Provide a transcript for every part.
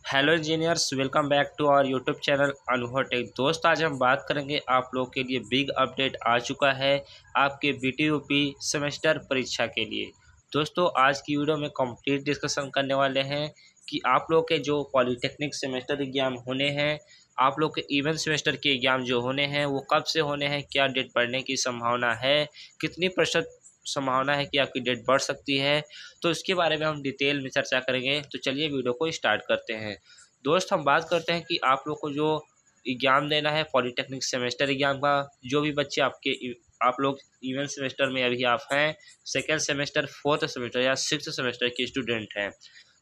Hello engineers, welcome back to our YouTube channel Anubhav tech. दोस्त, आज हम बात करेंगे आप लोग के लिए बिग अपडेट आ चुका है आपके बीटीयूपी सेमेस्टर परीक्षा के लिए। दोस्तों, आज की वीडियो में कंप्लीट डिस्कशन करने वाले हैं कि आप लोग के जो पॉलिटेक्निक सेमेस्टर एग्ज़ाम होने हैं, आप लोग के इवेंट सेमेस्टर के एग्ज़ाम जो होने हैं वो कब से होने हैं, क्या डेट बढ़ने की संभावना है, कितनी प्रतिशत संभावना है कि आपकी डेट बढ़ सकती है, तो इसके बारे में हम डिटेल में चर्चा करेंगे। तो चलिए वीडियो को स्टार्ट करते हैं। दोस्त, हम बात करते हैं कि आप लोग को जो एग्ज़ाम देना है पॉलिटेक्निक सेमेस्टर एग्ज़ाम का, जो भी बच्चे आप लोग इवेंट सेमेस्टर में अभी आप हैं, सेकेंड सेमेस्टर, फोर्थ सेमेस्टर या सिक्स्थ सेमेस्टर के स्टूडेंट हैं,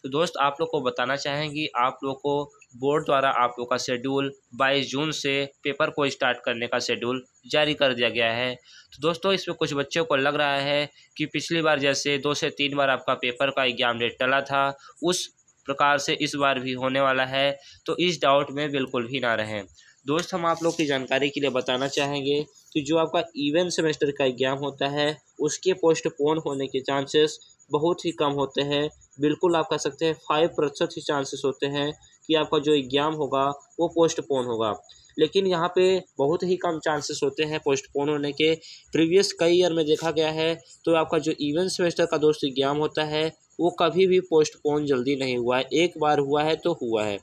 तो दोस्त आप लोग को बताना चाहेंगे आप लोग को बोर्ड द्वारा आप लोग का शेड्यूल 22 जून से पेपर को स्टार्ट करने का शेड्यूल जारी कर दिया गया है। तो दोस्तों, इसमें कुछ बच्चों को लग रहा है कि पिछली बार जैसे 2 से 3 बार आपका पेपर का एग्ज़ाम डेट टला था, उस प्रकार से इस बार भी होने वाला है, तो इस डाउट में बिल्कुल भी ना रहें। दोस्त, हम आप लोग की जानकारी के लिए बताना चाहेंगे कि जो आपका इवेंट सेमेस्टर का एग्ज़ाम होता है, उसके पोस्टपोन होने के चांसेस बहुत ही कम होते हैं। बिल्कुल आप कह सकते हैं 5% ही चांसेस होते हैं कि आपका जो एग्ज़ाम होगा वो पोस्टपोन होगा। लेकिन यहाँ पे बहुत ही कम चांसेस होते हैं पोस्टपोन होने के। प्रीवियस कई ईयर में देखा गया है तो आपका जो इवेंट सेमेस्टर का दोस्त एग्ज़ाम होता है वो कभी भी पोस्टपोन जल्दी नहीं हुआ है। एक बार हुआ है तो हुआ है,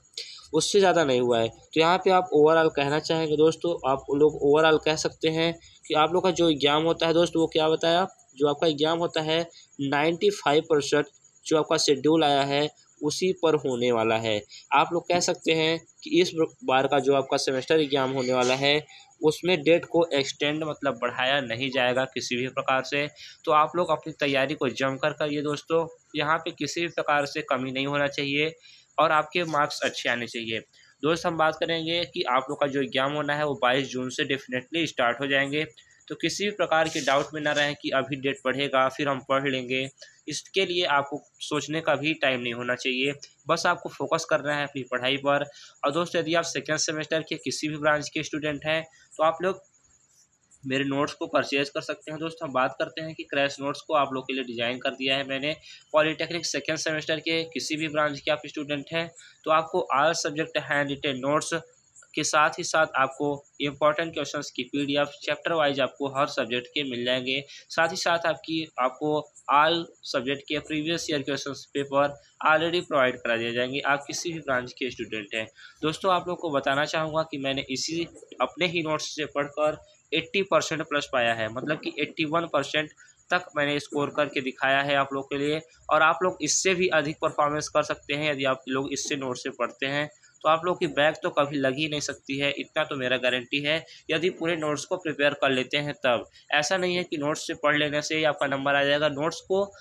उससे ज़्यादा नहीं हुआ है। तो यहाँ पे आप ओवरऑल कहना चाहेंगे दोस्तों, आप लोग ओवरऑल कह सकते हैं कि आप लोग का जो एग्ज़ाम होता है दोस्त, वो क्या बताया, जो आपका एग्ज़ाम होता है 95% जो आपका शेड्यूल आया है उसी पर होने वाला है। आप लोग कह सकते हैं कि इस बार का जो आपका सेमेस्टर एग्ज़ाम होने वाला है उसमें डेट को एक्सटेंड मतलब बढ़ाया नहीं जाएगा किसी भी प्रकार से। तो आप लोग अपनी तैयारी को जमकर करिए दोस्तों, यहाँ पे किसी भी प्रकार से कमी नहीं होना चाहिए और आपके मार्क्स अच्छे आने चाहिए। दोस्त, हम बात करेंगे कि आप लोग का जो एग्ज़ाम होना है वो 22 जून से डेफिनेटली स्टार्ट हो जाएंगे। तो किसी भी प्रकार के डाउट में ना रहें कि अभी डेट बढ़ेगा फिर हम पढ़ लेंगे। इसके लिए आपको सोचने का भी टाइम नहीं होना चाहिए, बस आपको फोकस करना है अपनी पढ़ाई पर। और दोस्त, यदि आप सेकेंड सेमेस्टर के किसी भी ब्रांच के स्टूडेंट हैं तो आप लोग मेरे नोट्स को परचेज़ कर सकते हैं। दोस्त, हम बात करते हैं कि क्रैश नोट्स को आप लोग के लिए डिज़ाइन कर दिया है मैंने। पॉलिटेक्निक सेकेंड सेमेस्टर के किसी भी ब्रांच के आप स्टूडेंट हैं तो आपको all subject hand retain notes के साथ ही साथ आपको इम्पॉर्टेंट क्वेश्चंस की पीडीएफ चैप्टर वाइज आपको हर सब्जेक्ट के मिल जाएंगे। साथ ही साथ आपको ऑल सब्जेक्ट के previous year questions paper already provide करा दिए जाएंगे, आप किसी भी ब्रांच के स्टूडेंट हैं। दोस्तों, आप लोग को बताना चाहूँगा कि मैंने इसी अपने ही नोट्स से पढ़कर 80% प्लस पाया है, मतलब कि 81% तक मैंने स्कोर करके दिखाया है आप लोग के लिए। और आप लोग इससे भी अधिक परफॉर्मेंस कर सकते हैं यदि आप लोग इससे नोट से पढ़ते हैं, तो आप लोग की बैक तो कभी लग ही नहीं सकती है, इतना तो मेरा गारंटी है, यदि पूरे नोट्स को प्रिपेयर कर लेते हैं तब। ऐसा नहीं है कि नोट्स से पढ़ लेने से ही आपका नंबर आ जाएगा, नोट्स को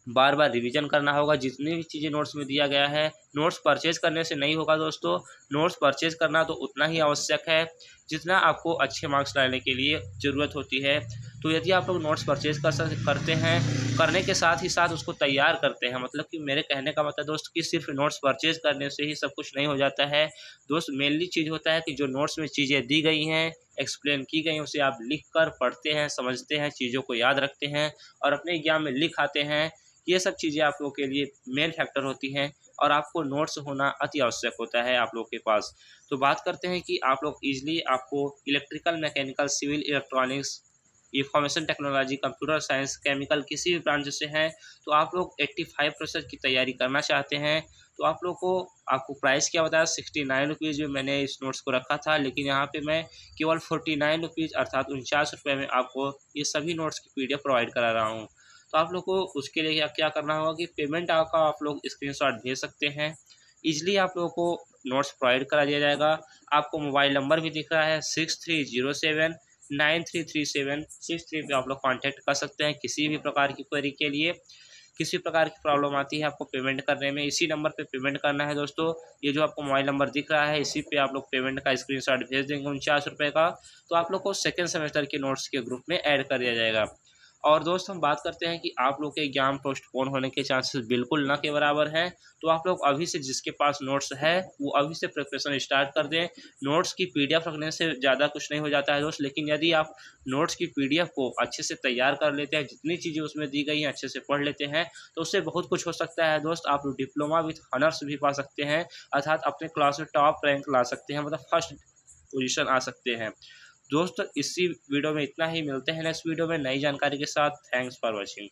बार बार रिवीजन करना होगा। जितनी भी चीज़ें नोट्स में दिया गया है, नोट्स परचेज करने से नहीं होगा दोस्तों। नोट्स परचेज करना तो उतना ही आवश्यक है जितना आपको अच्छे मार्क्स लाने के लिए ज़रूरत होती है। तो यदि आप लोग नोट्स परचेज करते हैं, करने के साथ ही साथ उसको तैयार करते हैं, मतलब कि मेरे कहने का मतलब दोस्त कि सिर्फ नोट्स परचेज करने से ही सब कुछ नहीं हो जाता है। दोस्त, मेनली चीज़ होता है कि जो नोट्स में चीज़ें दी गई हैं, एक्सप्लेन की गई, उसे आप लिख कर पढ़ते हैं, समझते हैं, चीज़ों को याद रखते हैं और अपने एग्जाम में लिख आते हैं। ये सब चीज़ें आप लोगों के लिए मेन फैक्टर होती हैं और आपको नोट्स होना अति आवश्यक होता है आप लोगों के पास। तो बात करते हैं कि आप लोग ईज़िली आपको electrical, mechanical, civil, electronics, information technology, computer science, chemical किसी भी ब्रांच से हैं तो आप लोग 85% की तैयारी करना चाहते हैं, तो आप लोग को आपको प्राइस क्या बताया, 69 रुपीज़ में मैंने इस नोट्स को रखा था, लेकिन यहाँ पे मैं केवल 49 रुपीज़ अर्थात 49 रुपये में आपको ये सभी नोट्स की पीडीएफ प्रोवाइड करा रहा हूँ। तो आप लोग को उसके लिए क्या क्या करना होगा कि पेमेंट आपका आप लोग स्क्रीनशॉट भेज सकते हैं। ईज़िली आप लोगों को नोट्स प्रोवाइड करा दिया जाएगा। आपको मोबाइल नंबर भी दिख रहा है 6307933763 पे आप लोग कांटेक्ट कर सकते हैं किसी भी प्रकार की क्वेरी के लिए। किसी प्रकार की प्रॉब्लम आती है आपको पेमेंट करने में, इसी नंबर पे पेमेंट करना है दोस्तों। ये जो आपको मोबाइल नंबर दिख रहा है इसी पे आप लोग पेमेंट का स्क्रीनशॉट भेज देंगे 49 रुपये का, तो आप लोग को सेकेंड सेमेस्टर के नोट्स के ग्रुप में ऐड कर दिया जाएगा। और दोस्त हम बात करते हैं कि आप लोग के एग्ज़ाम पोस्टपोन होने के चांसेस बिल्कुल ना के बराबर हैं। तो आप लोग अभी से जिसके पास नोट्स है वो अभी से प्रिपरेशन स्टार्ट कर दें। नोट्स की पीडीएफ रखने से ज़्यादा कुछ नहीं हो जाता है दोस्त, लेकिन यदि आप नोट्स की पीडीएफ को अच्छे से तैयार कर लेते हैं, जितनी चीज़ें उसमें दी गई हैं अच्छे से पढ़ लेते हैं, तो उससे बहुत कुछ हो सकता है दोस्त। आप लोग डिप्लोमा विथ ऑनर्स भी पा सकते हैं, अर्थात अपने क्लास में टॉप रैंक ला सकते हैं, मतलब फर्स्ट पोजीशन आ सकते हैं। दोस्तों इसी वीडियो में इतना ही, मिलते हैं नेक्स्ट वीडियो में नई जानकारी के साथ। Thanks for watching.